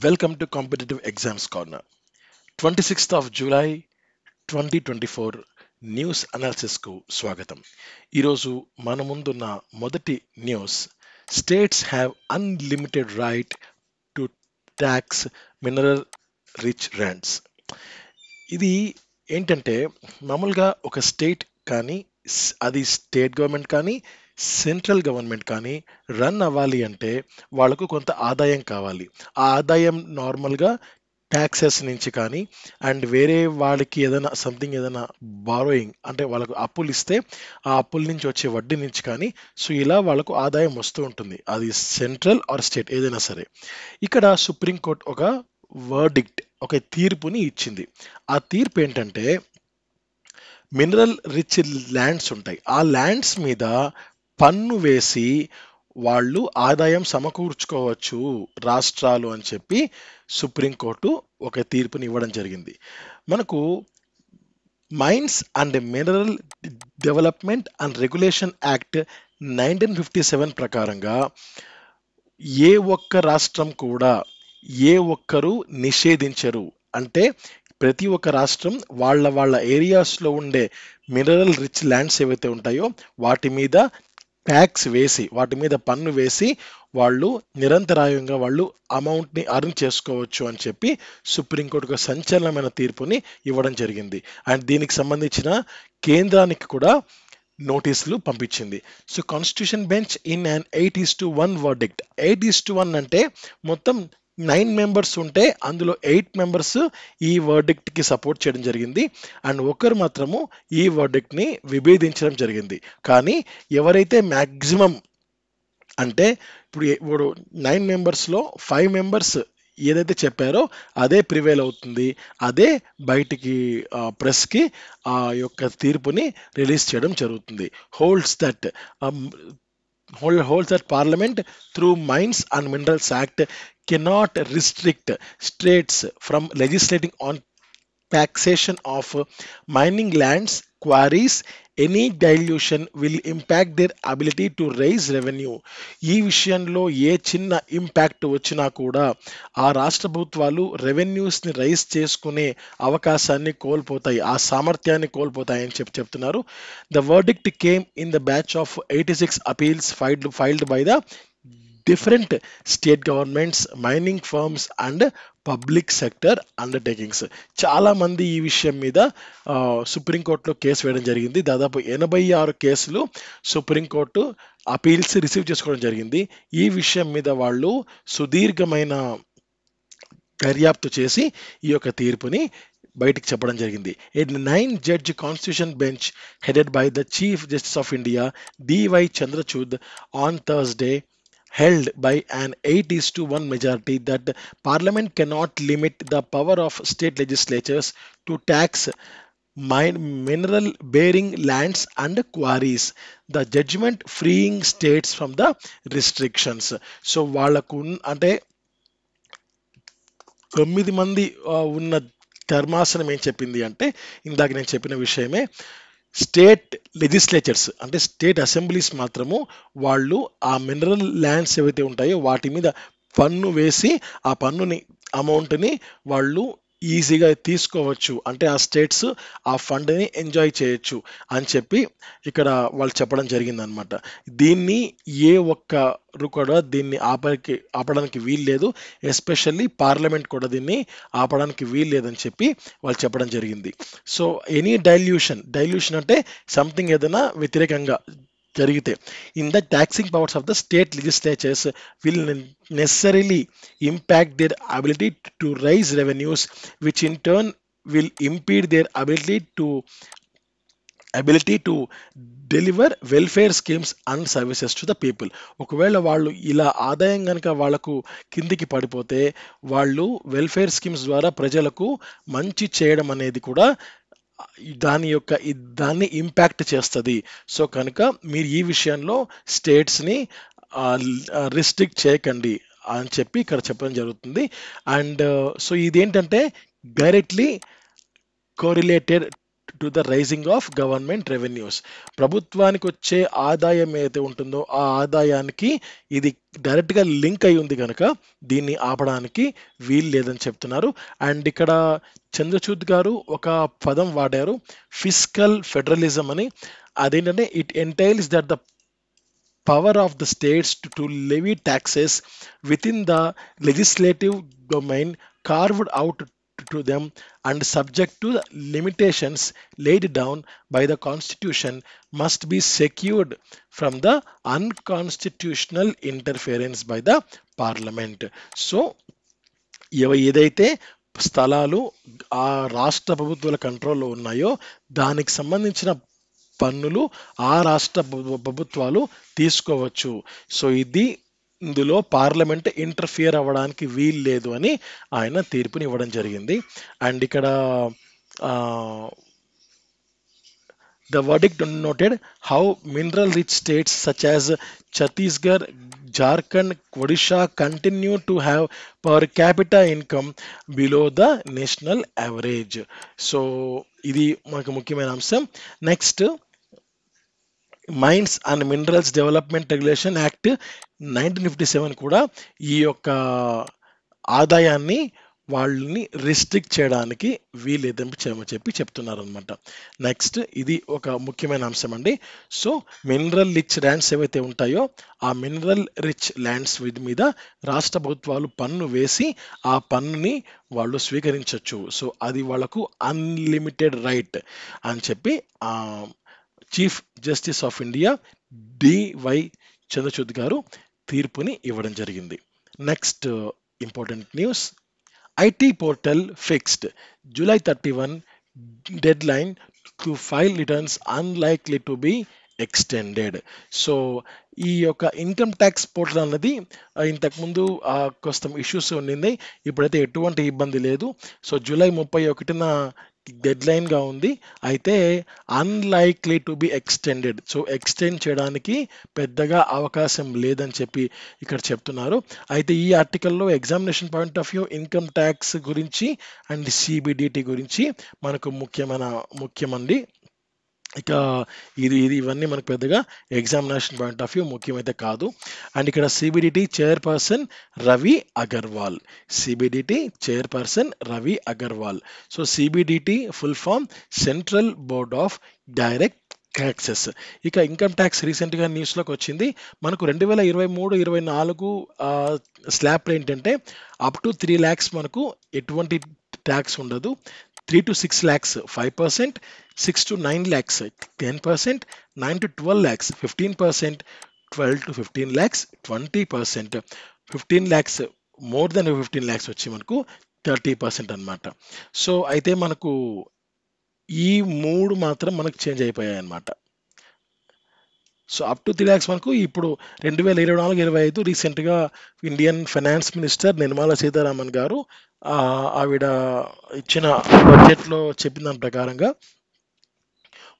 Welcome to Competitive Exams Corner. 26th of July 2024 news analysis కు స్వాగతం. ఈరోజు మన ముందున్న మొదటి news, states have unlimited right to tax mineral rich lands. ఇది ఏంటంటే మామూలుగా ఒక స్టేట్ కానీ అది స్టేట్ గవర్నమెంట్ కానీ సెంట్రల్ గవర్నమెంట్ కానీ రన్ అవ్వాలి అంటే వాళ్ళకు కొంత ఆదాయం కావాలి. ఆ ఆదాయం నార్మల్గా ట్యాక్సెస్ నుంచి కానీ అండ్ వేరే వాళ్ళకి ఏదైనా సంథింగ్ ఏదైనా బారోయింగ్ అంటే వాళ్ళకు అప్పులు ఇస్తే ఆ అప్పుల నుంచి వచ్చే వడ్డీ నుంచి కానీ సో ఇలా వాళ్ళకు ఆదాయం వస్తూ ఉంటుంది. అది సెంట్రల్ ఆర్ స్టేట్ ఏదైనా సరే. ఇక్కడ సుప్రీంకోర్టు ఒక వర్డిక్ట్ ఒక తీర్పుని ఇచ్చింది. ఆ తీర్పు ఏంటంటే మినరల్ రిచ్ ల్యాండ్స్ ఉంటాయి, ఆ ల్యాండ్స్ మీద పన్ను వేసి వాళ్ళు ఆదాయం సమకూర్చుకోవచ్చు రాష్ట్రాలు అని చెప్పి సుప్రీంకోర్టు ఒక తీర్పుని ఇవ్వడం జరిగింది. మనకు mines and mineral development and regulation act 1957 ప్రకారంగా ఏ ఒక్క రాష్ట్రం కూడా ఏ ఒక్కరు నిషేధించరు. అంటే ప్రతి ఒక్క రాష్ట్రం వాళ్ళ ఏరియాస్లో ఉండే మినరల్ రిచ్ ల్యాండ్స్ ఏవైతే ఉంటాయో వాటి మీద ట్యాక్స్ వేసి వాటి మీద పన్ను వేసి వాళ్ళు నిరంతరాయంగా వాళ్ళు అమౌంట్ని అర్న్ చేసుకోవచ్చు అని చెప్పి సుప్రీంకోర్టు ఒక సంచలనమైన తీర్పుని ఇవ్వడం జరిగింది. అండ్ దీనికి సంబంధించిన కేంద్రానికి కూడా నోటీసులు పంపించింది. So constitution bench in an 8:1 verdict. 8:1 అంటే మొత్తం 9 మెంబర్స్ ఉంటే అందులో 8 మెంబర్స్ ఈ వర్డిక్ట్ కి సపోర్ట్ చేయడం జరిగింది అండ్ ఒకరు మాత్రము ఈ వర్డిక్ట్ ని విభేదించడం జరిగింది. కానీ ఎవరైతే మ్యాక్సిమం అంటే ఇప్పుడు 9 మెంబర్స్ లో 5 మెంబర్స్ ఏదైతే చెప్పారో అదే ప్రివేల్ అవుతుంది, అదే బయటికి ప్రెస్ కి ఆ యొక్క తీర్పుని రిలీజ్ చేయడం జరుగుతుంది. Holds that Parliament through Mines and Minerals Act cannot restrict states from legislating on taxation of mining lands, quarries. Any dilution will impact their ability to raise revenue. ఈ విషయంలో ఏ చిన్న ఇంపాక్ట్ వచ్చినా కూడా ఆ రాష్ట్ర ప్రభుత్వాలు రెవెన్యూస్ని రైజ్ చేసుకునే అవకాశాన్ని కోల్పోతాయి, ఆ సామర్థ్యాన్ని కోల్పోతాయి అని చెప్తున్నారు. The verdict came in the batch of 86 appeals filed by the different state governments, mining firms and public sector undertakings. చాలా మంది ఈ విషయం మీద సుప్రీంకోర్టులో కేసు వేయడం జరిగింది. దాదాపు 86 కేసులు సుప్రీంకోర్టు అపీల్స్ రిసీవ్ చేసుకోవడం జరిగింది. ఈ విషయం మీద వాళ్ళు సుదీర్ఘమైన దర్యాప్తు చేసి ఈ యొక్క తీర్పుని బయటికి చెప్పడం జరిగింది. A 9-judge constitution bench headed by the Chief Justice of India D.Y. Chandrachud on Thursday held by an 8:1 majority that Parliament cannot limit the power of state legislatures to tax mineral bearing lands and quarries. The judgment freeing states from the restrictions. So వాళ్ళకు అంటే 9 మంది ఉన్న ధర్మాసనం ఏం చెప్పింది అంటే ఇందాక నేను చెప్పిన విషయమే, స్టేట్ లెజిస్లేచర్స్ అంటే స్టేట్ అసెంబ్లీస్ మాత్రము వాళ్ళు ఆ మినరల్ ల్యాండ్స్ ఏవైతే ఉంటాయో వాటి మీద పన్ను వేసి ఆ పన్నుని అమౌంట్ని వాళ్ళు ఈజీగా తీసుకోవచ్చు, అంటే ఆ స్టేట్స్ ఆ ఫండ్ని ఎంజాయ్ చేయొచ్చు అని చెప్పి ఇక్కడ వాళ్ళు చెప్పడం జరిగిందనమాట. దీన్ని ఏ ఒక్కరు కూడా దీన్ని ఆపడానికి వీలు లేదు, ఎస్పెషల్లీ పార్లమెంట్ కూడా దీన్ని ఆపడానికి వీలు లేదని చెప్పి వాళ్ళు చెప్పడం జరిగింది. సో ఎనీ డైల్యూషన్ అంటే సంథింగ్ ఏదైనా వ్యతిరేకంగా జరిగితే in the taxing powers of the state legislatures will necessarily impact their ability to raise revenues, which in turn will impede their ability to deliver welfare schemes and services to the people. ఒకవేళ వాళ్ళు ఇలా ఆదాయం కనుక వాళ్ళకు కిందికి పడిపోతే వాళ్ళు welfare schemes ద్వారా ప్రజలకు మంచి చేయడం అనేది కూడా దాన్ని ఇంపాక్ట్ చేస్తుంది. సో కనుక మీరు ఈ విషయంలో స్టేట్స్ని రిస్ట్రిక్ట్ చేయకండి అని చెప్పి ఇక్కడ చెప్పడం జరుగుతుంది. అండ్ సో ఇదేంటంటే directly correlated to the rising of government revenues. ప్రభుత్వానికి వచ్చే ఆదాయం ఏదైతే ఉంటుందో ఆ ఆదాయానికి ఇది డైరెక్ట్గా లింక్ అయి ఉంది కనుక దీన్ని ఆపడానికి వీలు లేదని చెప్తున్నారు. అండ్ ఇక్కడ చంద్రచూడ్ గారు ఒక పదం వాడారు, ఫిస్కల్ ఫెడరలిజం అని. అదేంటంటే it entails that the power of the states to levy taxes within the legislative domain carved out to them and subject to the limitations laid down by the constitution must be secured from the unconstitutional interference by the parliament. So ఏదైతే స్థలాలు ఆ రాష్ట్ర ప్రభుత్వాల కంట్రోల్లో ఉన్నాయో దానికి సంబంధించిన పన్నులు ఆ రాష్ట్ర ప్రభుత్వాలు తీసుకోవచ్చు. సో ఇందులో పార్లమెంట్ ఇంటర్ఫియర్ అవ్వడానికి వీలు లేదు అని ఆయన తీర్పుని ఇవ్వడం జరిగింది. అండ్ ఇక్కడ the verdict noted how mineral rich states such as Chhattisgarh, Jharkhand, Odisha continue to have per capita income below the national average. So ఇది మనకు ముఖ్యమైన అంశం. Next, mines and minerals development regulation act 1957 కూడా ఈ యొక్క ఆదాయాన్ని వాళ్ళని రిస్ట్రిక్ట్ చేయడానికి వీలేదని చెప్తున్నారు అనమాట. నెక్స్ట్, ఇది ఒక ముఖ్యమైన అంశం అండి. సో మినరల్ రిచ్ ల్యాండ్స్ ఏవైతే ఉంటాయో ఆ మినరల్ రిచ్ ల్యాండ్స్ మీద రాష్ట్ర ప్రభుత్వాలు పన్ను వేసి ఆ పన్నుని వాళ్ళు స్వీకరించవచ్చు. సో అది వాళ్ళకు అన్లిమిటెడ్ రైట్ అని చెప్పి chief justice of India DY Chandrachud garu తీర్పుని ఇవ్వడం జరిగింది. Next important news, IT portal fixed, July 31 deadline to file returns unlikely to be extended. So ఈ యొక్క ఇన్కమ్ ట్యాక్స్ పోర్టల్ అన్నది ఇంతకుముందు కొంచెం ఇష్యూస్ ఉండింది, ఇప్పుడైతే ఎటువంటి ఇబ్బంది లేదు. సో జూలై 31న డెడ్ లైన్గా ఉంది, అయితే unlikely to be extended. So extend చేయడానికి పెద్దగా అవకాశం లేదని చెప్పి ఇక్కడ చెప్తున్నారు. అయితే ఈ ఆర్టికల్లో examination point of view income tax గురించి అండ్ సిబిడిటి గురించి మనకు ముఖ్యమండి. ఇక ఇవన్నీ మనకు పెద్దగా ఎగ్జామినేషన్ పాయింట్ ఆఫ్ వ్యూ ముఖ్యమైతే కాదు. అండ్ ఇక్కడ CBDT chairperson Ravi Agarwal, so CBDT full form central board of direct taxes. ఇక ఇన్కమ్ ట్యాక్స్ రీసెంట్గా న్యూస్లోకి వచ్చింది. మనకు 2023-24 స్లాబ్ ఏంటంటే అప్ టు 3 lakhs మనకు ఎటువంటి ట్యాక్స్ ఉండదు. 3 to 6 lakhs 5%, 6 to 9 lakhs 10%, 9 to 12 lakhs 15%, 12 to 15 lakhs 20%, 15 lakhs more than 15 lakhs వచ్చి మనకు 30% అన్నమాట. సో అయితే మనకు ఈ 3 మాత్రం మనకు చేంజ్ అయిపోయాయి అన్నమాట. సో అప్ టు 3 lakhs మనకు ఇప్పుడు 2024-25 రీసెంట్గా Indian finance minister Nirmala Sitharaman గారు ఆవిడ ఇచ్చిన బడ్జెట్లో చెప్పిన దాని ప్రకారంగా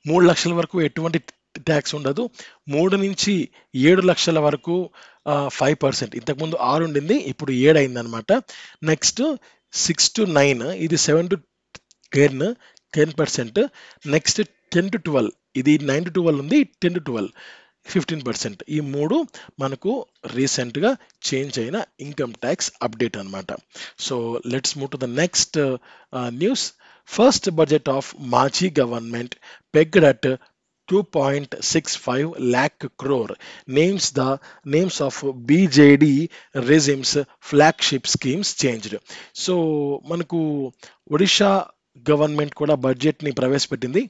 3 లక్షల వరకు ఎటువంటి ట్యాక్స్ ఉండదు, 3 నుంచి 7 లక్షల వరకు 5%, ఇంతకుముందు 6 ఉండింది ఇప్పుడు 7 అయిందనమాట. నెక్స్ట్ 6 to 9 ఇది 7 to 10%, నెక్స్ట్ 10 to 12 ఇది 9 to 12 ఉంది, 10 to 12 15%. ఈ 3 మనకు రీసెంట్గా చేంజ్ అయిన ఇన్కమ్ ట్యాక్స్ అప్డేట్ అనమాట. So let's move to the next news. First budget of మాజీ government pegged at 2.65 lakh crore names of BJD regime's flagship schemes changed. So మనకు Odisha government కూడా బడ్జెట్ని ప్రవేశపెట్టింది.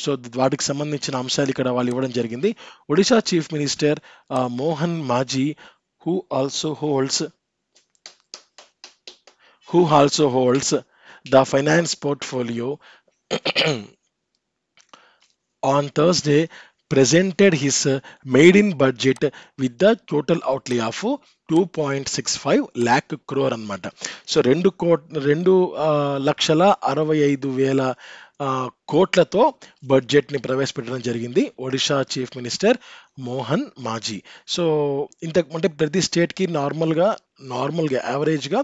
సో వాటికి సంబంధించిన అంశాలు ఇక్కడ వాళ్ళు ఇవ్వడం జరిగింది. ఒడిషా చీఫ్ మినిస్టర్ మోహన్ మాజీ who also holds the finance portfolio on Thursday presented his maiden budget with the total outlay of 2.65 lakh crore అన్నమాట. సో 2,65,00,000 కోట్లతో బడ్జెట్ని ప్రవేశపెట్టడం జరిగింది ఒడిషా చీఫ్ మినిస్టర్ మోహన్ మాజీ. సో అంటే ప్రతి స్టేట్కి నార్మల్గా యావరేజ్గా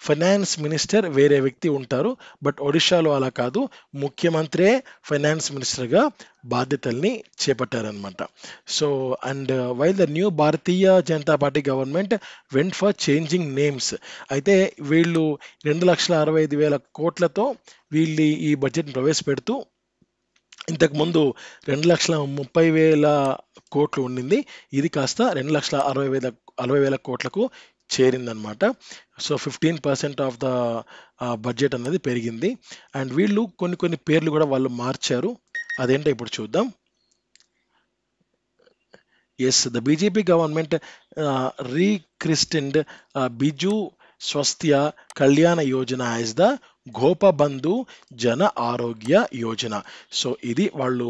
ఫైనాన్స్ మినిస్టర్ వేరే వ్యక్తి ఉంటారు. బట్ ఒడిషాలో అలా కాదు, ముఖ్యమంత్రే ఫైనాన్స్ మినిస్టర్గా బాధ్యతల్ని చేపట్టారనమాట. So and while the new Bharatiya Janata Party government went for changing names, అయితే వీళ్ళు 2,65,000 కోట్లతో వీళ్ళు ఈ బడ్జెట్ని ప్రవేశపెడుతూ ఇంతకుముందు 2,30,000 కోట్లు ఉండింది, ఇది కాస్త 2,60,000 కోట్లకు చేరిందనమాట. సో 15% ఆఫ్ ద బడ్జెట్ అనేది పెరిగింది. అండ్ వీళ్ళు కొన్ని పేర్లు కూడా వాళ్ళు మార్చారు, అదేంటో ఇప్పుడు చూద్దాం. Yes, the BJP government rechristened Biju Swasthya Kalyana Yojana as the Gopabandhu Jana Arogya Yojana. So ఇది వాళ్ళు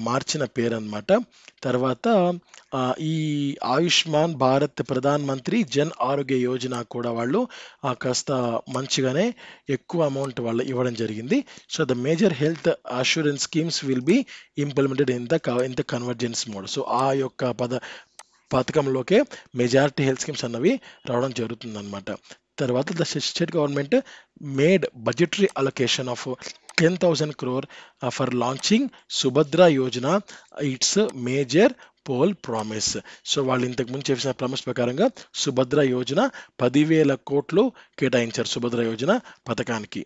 మార్చిన పేరు అనమాట. తర్వాత ఈ ఆయుష్మాన్ భారత్ ప్రధాన్ మంత్రి జన్ ఆరోగ్య యోజన కూడా వాళ్ళు కాస్త మంచిగానే ఎక్కువ అమౌంట్ వాళ్ళు ఇవ్వడం జరిగింది. So the major health assurance schemes will be implemented in the convergence mode. So ఆ యొక్క పథకంలోకే మెజారిటీ హెల్త్ స్కీమ్స్ అన్నవి రావడం జరుగుతుందన్నమాట. తర్వాత the state government made budgetary allocation of 10,000 crore for launching Subhadra Yojana, it's major poll promise. So వాళ్ళు ఇంతకు ముందు చేసిన ప్రామిస్ ప్రకారంగా సుభద్ర యోజన 10,000 కోట్లు కేటాయించారు సుభద్ర యోజన పథకానికి.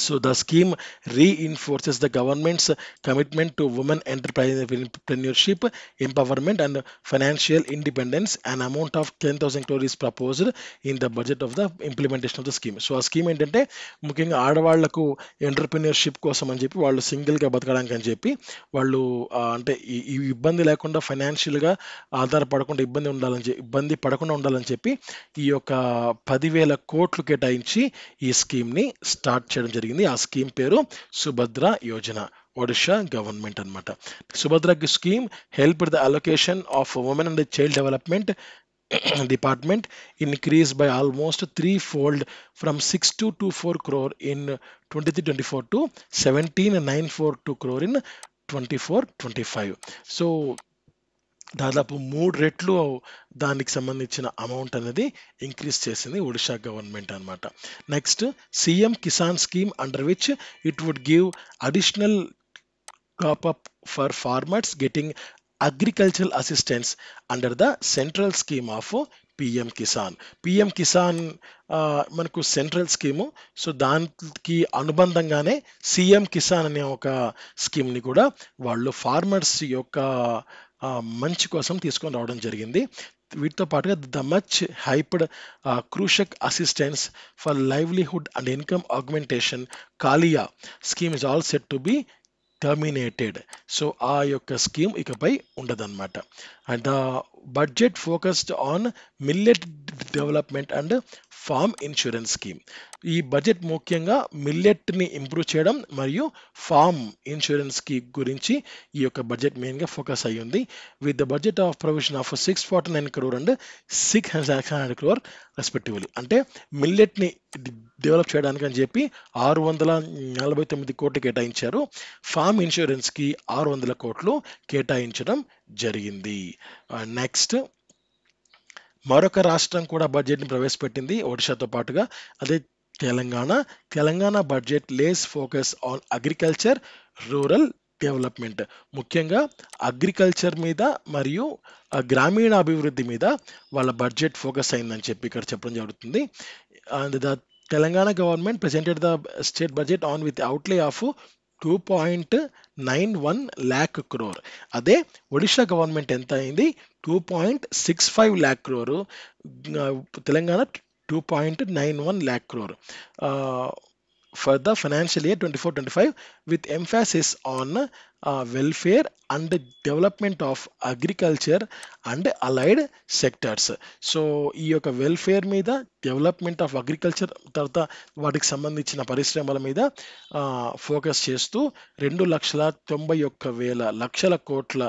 So the scheme reinforces the government's commitment to women entrepreneurship, empowerment and financial independence. An amount of 10,000 crore is proposed in the budget of the implementation of the scheme. So ఆ scheme ఏంటంటే ముఖ్యంగా ఆడవాళ్లకు entrepreneurship కోసం అని చెప్పి వాళ్ళు సింగిల్గా బతకడానికి అని చెప్పి వాళ్ళు అంటే ఈ ఇబ్బంది లేకుండా ఫైనాన్షియల్గా ఆధారపడకుండా ఇబ్బంది పడకుండా ఉండాలని చెప్పి ఈ యొక్క 10,000 కోట్లు కేటాయించి ఈ స్కీమ్ని స్టార్ట్ చేయడం జరిగింది. ఆ స్కీమ్ పేరు సుభద్ర యోజన, ఒడిషా గవర్నమెంట్ అనమాట. Subhadra scheme help the allocation of women and child development department increased by almost threefold from 6,224 crore in 23-24 to 17,942 crore in 24-25. So దాదాపు 3 రెట్లు దానికి సంబంధించిన అమౌంట్ అనేది ఇంక్రీజ్ చేసింది ఒడిషా గవర్నమెంట్ అనమాట. Next CM Kisan scheme under which it would give additional top up for farmers getting agricultural assistance under the central scheme of PM Kisan. PM Kisan మనకు central scheme, so దానికి అనుబంధంగానే CM Kisan అనే ఒక స్కీమ్ని కూడా వాళ్ళు ఫార్మర్స్ యొక్క మంచి కోసం తీసుకొని రావడం జరిగింది. వీటితో పాటుగా the much hyped Krushak assistance for livelihood and income augmentation Kalia scheme is all set to be terminated. So ఆ యొక్క స్కీమ్ ఇకపై ఉండదన్నమాట. And the budget focused on millet development and farm insurance scheme. ఈ బడ్జెట్ ముఖ్యంగా మిల్లెట్ని ఇంప్రూవ్ చేయడం మరియు form ఇన్సూరెన్స్కి గురించి ఈ యొక్క బడ్జెట్ మెయిన్గా ఫోకస్ అయ్యి ఉంది. With the budget of provision of 649 crore and 600 crore respectively. అంటే మిల్లెట్ని డెవలప్ చేయడానికి అని చెప్పి 649 కోట్లు కేటాయించారు, ఫార్మ్ ఇన్సూరెన్స్కి 600 కోట్లు కేటాయించడం జరిగింది. నెక్స్ట్ మరొక రాష్ట్రం కూడా బడ్జెట్ని ప్రవేశపెట్టింది ఒడిషాతో పాటుగా, అదే Telangana budget lays focus on agriculture rural development. ముఖ్యంగా అగ్రికల్చర్ మీద మరియు గ్రామీణ అభివృద్ధి మీద వాళ్ళ బడ్జెట్ ఫోకస్ అయిందని చెప్పి ఇక్కడ చెప్పడం జరుగుతుంది. And the Telangana government presented the state budget on with అవుట్లే of 2.91 lakh crore. అదే ఒడిషా గవర్నమెంట్ ఎంత అయింది, 2.65 lakh crore, Telangana 2.91 lakh crore for the financial year 24-25 with emphasis on welfare and development of agriculture and allied sectors. So ఈ యొక్క welfare మీద, development of agriculture, తర్వాత వాటికి సంబంధించిన పరిశ్రమల మీద ఫోకస్ చేస్తూ 2,91,000 కోట్ల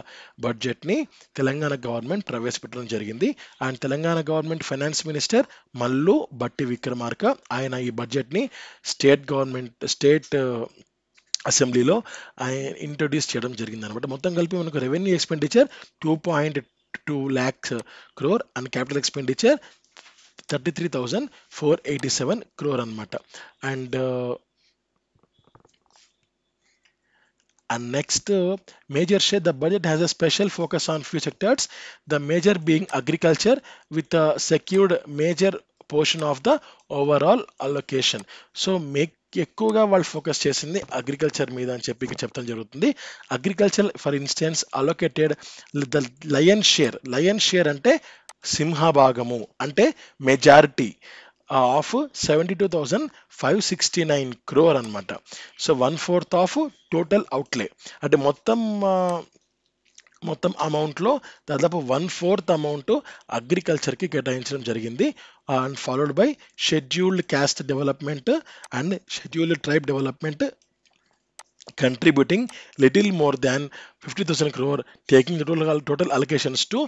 బడ్జెట్ని తెలంగాణ గవర్నమెంట్ ప్రవేశపెట్టడం జరిగింది. And Telangana government finance minister Mallu బట్టి విక్రమార్క ఆయన ఈ బడ్జెట్ని స్టేట్ అసెంబ్లీలో ఇంట్రొడ్యూస్ చేయడం జరిగింది అనమాట. మొత్తం కలిపి మనకు revenue expenditure 2.2 lakhs crore and capital expenditure 33,487 crore అనమాట. And next, major share, the budget has a special focus on few sectors, the major being agriculture with a secured major portion of the overall allocation. So ఎక్కువగా వాళ్ళు focus చేసింది agriculture మీద అని చెప్తాం జరుగుతుంది. Agriculture for instance allocated the lion share అంటే సింహభాగము, అంటే majority of 72,569 crore అనమాట. సో 1/4 ఆఫ్ టోటల్ అవుట్లే, అంటే మొత్తం అమౌంట్లో దాదాపు 1/4 అమౌంట్ అగ్రికల్చర్కి కేటాయించడం జరిగింది. And followed by scheduled caste development and scheduled tribe development contributing little more than 50,000 crore, taking the total allocations to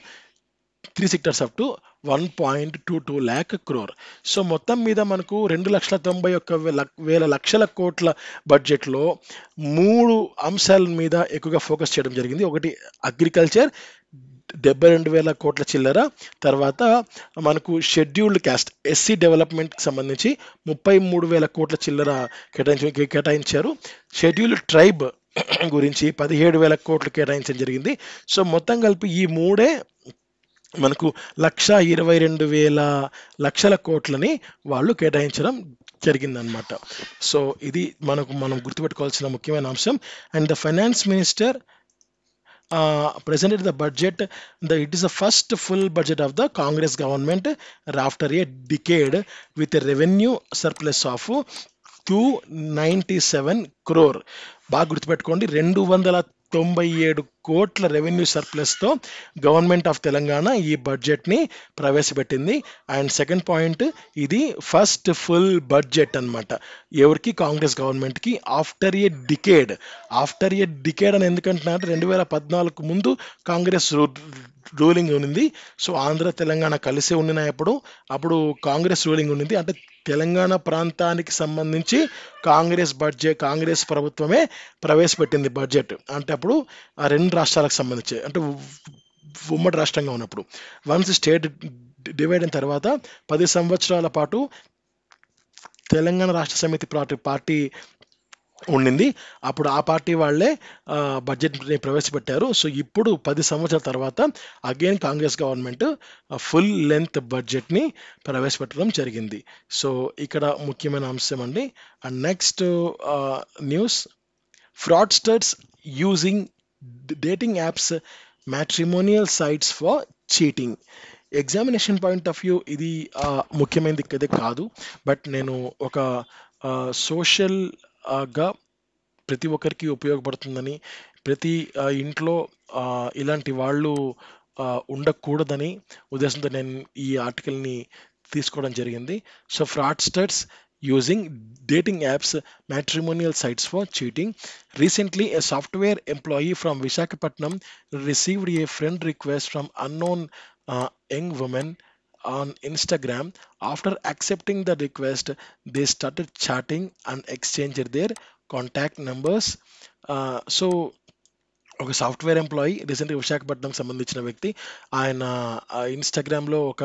3 sectors up to 1.22 lakh crore. So మొత్తం మీద మనకు 2,91,000 కోట్ల బడ్జెట్లో 3 అంశాల మీద ఎక్కువగా ఫోకస్ చేయడం జరిగింది. ఒకటి అగ్రికల్చర్ 72,000 కోట్ల చిల్లర, తర్వాత మనకు షెడ్యూల్డ్ క్యాస్ట్ ఎస్సీ డెవలప్మెంట్కి సంబంధించి 33,000 కోట్ల చిల్లర కేటాయించారు. షెడ్యూల్డ్ ట్రైబ్ గురించి 17,000 కోట్లు కేటాయించడం జరిగింది. సో మొత్తం కలిపి ఈ మూడే మనకు 1,22,000 కోట్లని వాళ్ళు కేటాయించడం జరిగిందనమాట. సో ఇది మనం గుర్తుపెట్టుకోవాల్సిన ముఖ్యమైన అంశం. And the finance minister presented the budget. It is the first full budget of the Congress government after a decade with a revenue surplus of 297 crore. బాగా గుర్తుపెట్టుకోండి, 297 కోట్ల రెవెన్యూ సర్ప్లస్తో గవర్నమెంట్ ఆఫ్ తెలంగాణ ఈ బడ్జెట్ని ప్రవేశపెట్టింది. అండ్ సెకండ్ పాయింట్, ఇది first full budget అనమాట ఎవరికి, కాంగ్రెస్ గవర్నమెంట్కి ఆఫ్టర్ ఏ డికేడ్ అని ఎందుకంటున్నారు, 2014 ముందు కాంగ్రెస్ రూలింగ్ ఉన్నింది. సో ఆంధ్ర తెలంగాణ కలిసే ఉన్నప్పుడు అప్పుడు కాంగ్రెస్ రూలింగ్ ఉన్నింది, అంటే తెలంగాణ ప్రాంతానికి సంబంధించి కాంగ్రెస్ ప్రభుత్వమే ప్రవేశపెట్టింది బడ్జెట్. అంటే అప్పుడు ఆ 2 రాష్ట్రాలకు సంబంధించి, అంటే ఉమ్మడి రాష్ట్రంగా ఉన్నప్పుడు. వన్స్ స్టేట్ డివైడ్ అయిన తర్వాత 10 సంవత్సరాల పాటు తెలంగాణ రాష్ట్ర సమితి పార్టీ ఉండింది. అప్పుడు ఆ పార్టీ వాళ్ళే బడ్జెట్ని ప్రవేశపెట్టారు. సో ఇప్పుడు 10 సంవత్సరాల తర్వాత again Congress government full length బడ్జెట్ని ప్రవేశపెట్టడం జరిగింది. సో ఇక్కడ ముఖ్యమైన అంశం అండి. And next news, fraudsters using dating apps matrimonial sites for cheating. Examination point of view ఇది ముఖ్యమైనది కదే కాదు, బట్ నేను ఒక సోషల్గా ప్రతి ఒక్కరికి ఉపయోగపడుతుందని, ప్రతి ఇంట్లో ఇలాంటి వాళ్ళు ఉండకూడదని ఉద్దేశంతో నేను ఈ ఆర్టికల్ని తీసుకోవడం జరిగింది. So fraudsters using dating apps matrimonial sites for cheating. Recently, a software employee from Visakhapatnam received a friend request from unknown young woman on Instagram. After accepting the request, they started chatting and exchanged their contact numbers. So ఒక software employee రీసెంట్గా విశాఖపట్నం సంబంధించిన వ్యక్తి, ఆయన ఇన్స్టాగ్రామ్లో ఒక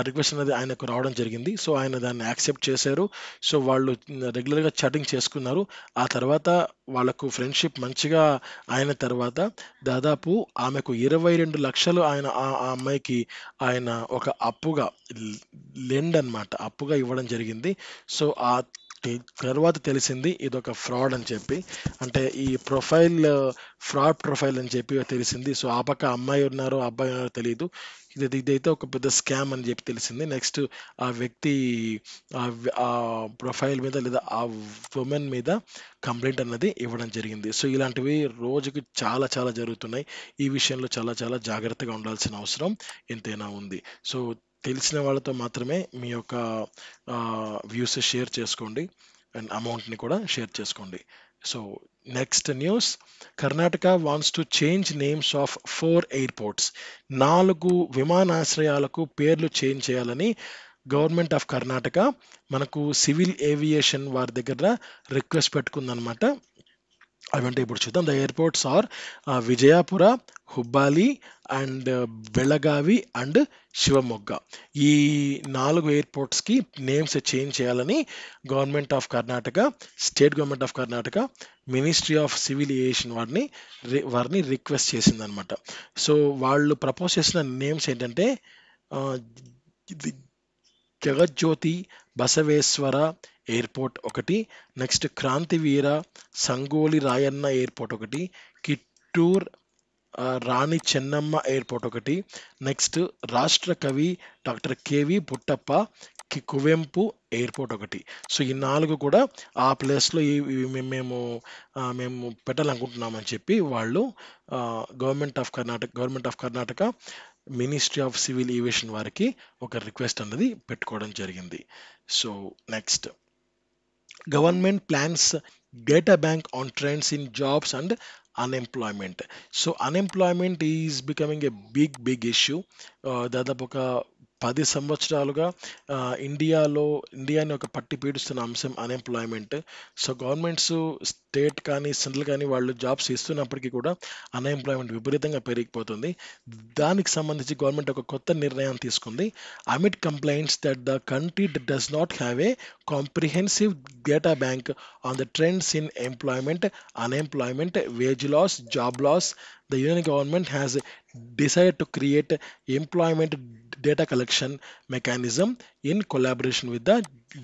request అనేది ఆయనకు రావడం జరిగింది. సో ఆయన దాన్ని యాక్సెప్ట్ చేశారు. సో వాళ్ళు రెగ్యులర్గా చాటింగ్ చేసుకున్నారు. ఆ తర్వాత వాళ్ళకు ఫ్రెండ్షిప్ మంచిగా అయిన తర్వాత దాదాపు ఆమెకు 22 లక్షలు ఆయన ఆ అమ్మాయికి ఆయన ఒక అప్పుగా ఇవ్వడం జరిగింది. సో ఆ తర్వాత తెలిసింది ఇదొక ఫ్రాడ్ అని చెప్పి. అంటే ఈ ప్రొఫైల్ ఫ్రాడ్ ప్రొఫైల్ అని చెప్పి తెలిసింది. సో ఆ పక్క అమ్మాయి ఉన్నారు, అబ్బాయి ఉన్నారో తెలీదు. ఇదైతే ఒక పెద్ద స్కామ్ అని చెప్పి తెలిసింది. నెక్స్ట్ ఆ వ్యక్తి ఆ ప్రొఫైల్ మీద లేదా ఆ ఉమెన్ మీద కంప్లైంట్ అన్నది ఇవ్వడం జరిగింది. సో ఇలాంటివి రోజుకి చాలా చాలా జరుగుతున్నాయి. ఈ విషయంలో చాలా చాలా జాగ్రత్తగా ఉండాల్సిన అవసరం ఎంతైనా ఉంది. సో తెలిసిన వాళ్ళతో మాత్రమే మీ యొక్క వ్యూస్ షేర్ చేసుకోండి అండ్ అమౌంట్ని కూడా షేర్ చేసుకోండి. So next news, Karnataka wants to change names of 4 airports. 4 విమానాశ్రయాలకు పేర్లు చేంజ్ చేయాలని గవర్నమెంట్ ఆఫ్ కర్ణాటక మనకు సివిల్ ఏవియేషన్ వారి దగ్గర రిక్వెస్ట్ పెట్టుకుందనమాట. అవంటే ఇప్పుడు చూద్దాం. The airports are Vijayapura, Hubballi and Belagavi and Shivamogga. ఈ 4 ఎయిర్పోర్ట్స్కి నేమ్స్ చేంజ్ చేయాలని government of Karnataka, state government of Karnataka, ministry of civil aviation వారిని రిక్వెస్ట్ చేసిందనమాట. సో వాళ్ళు ప్రపోజ్ చేసిన నేమ్స్ ఏంటంటే ఆ, ఇది జగజ్యోతి బసవేశ్వర ఎయిర్పోర్ట్ ఒకటి, నెక్స్ట్ క్రాంతివీర సంగోలి రాయన్న ఎయిర్పోర్ట్ ఒకటి, కిట్టూర్ రాణి చెన్నమ్మ ఎయిర్పోర్ట్ ఒకటి, next Rashtra Kavi doctor KV Puttappa Kuvempu airport ఒకటి. సో ఈ 4 కూడా ఆ ప్లేస్లో మేము పెట్టాలనుకుంటున్నామని చెప్పి వాళ్ళు government of Karnataka ministry of civil aviation వారికి ఒక రిక్వెస్ట్ అన్నది పెట్టుకోవడం జరిగింది. So next, government plans data bank on trends in jobs and unemployment. So unemployment is becoming a big issue. దాదాపు ఒక 10 సంవత్సరాలుగా ఇండియాని ఒక పట్టి పీడిస్తున్న అంశం అన్ఎంప్లాయ్మెంట్. సో గవర్నమెంట్స్ స్టేట్ కానీ సెంట్రల్ కానీ వాళ్ళు జాబ్స్ ఇస్తున్నప్పటికీ కూడా అన్ఎంప్లాయ్మెంట్ విపరీతంగా పెరిగిపోతుంది. దానికి సంబంధించి గవర్నమెంట్ ఒక కొత్త నిర్ణయం తీసుకుంది. Amit complaints that the country does not have a comprehensive data bank on the trends in employment, unemployment, wage loss, job loss, the union government has decided to create employment data collection mechanism in collaboration with the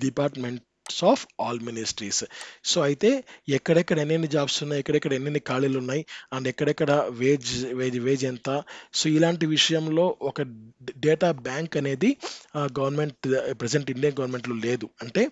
departments of all ministries. So అయితే ఎక్కడెక్కడ ఎన్నెన్ని jobs ఉన్నాయి, ఎక్కడెక్కడ ఎన్నెన్ని ఖాళీలు ఉన్నాయి and ఎక్కడెక్కడ veg ఎంత, సో ఇలాంటి విషయంలో ఒక డేటా బ్యాంక్ అనేది గవర్నమెంట్ ప్రజెంట్ ఇండియన్ గవర్నమెంట్లో లేదు. అంటే